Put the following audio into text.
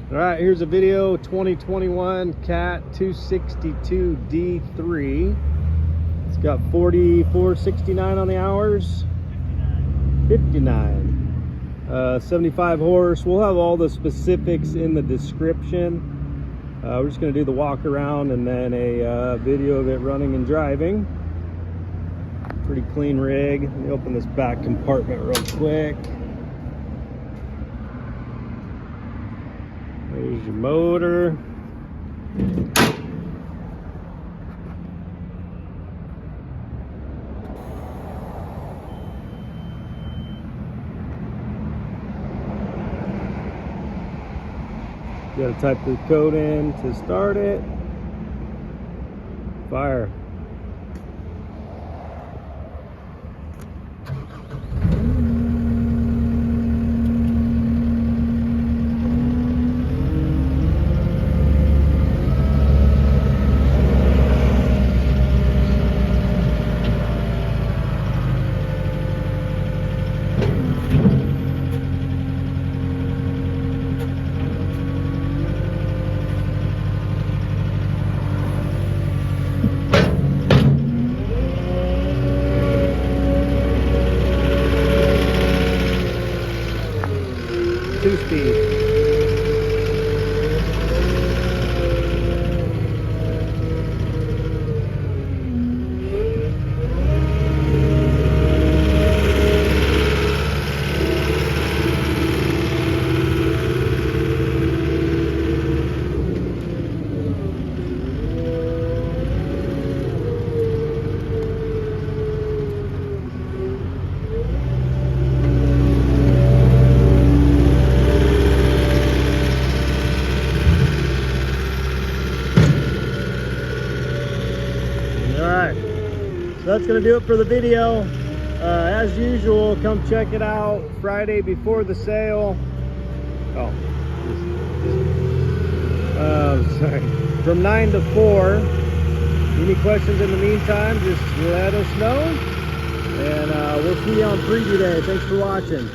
All right, here's a video 2021 Cat 262 D3. It's got 4469 on the hours. 59. 75 horse. We'll have all the specifics in the description. We're just going to do the walk around and then a video of it running and driving. Pretty clean rig. Let me open this back compartment real quick. There's your motor. You gotta type the code in to start it. Fire. Two-speed. So that's going to do it for the video. As usual, come check it out Friday before the sale. Sorry. From 9 to 4. Any questions in the meantime, just let us know. And we'll see you on preview day. Thanks for watching.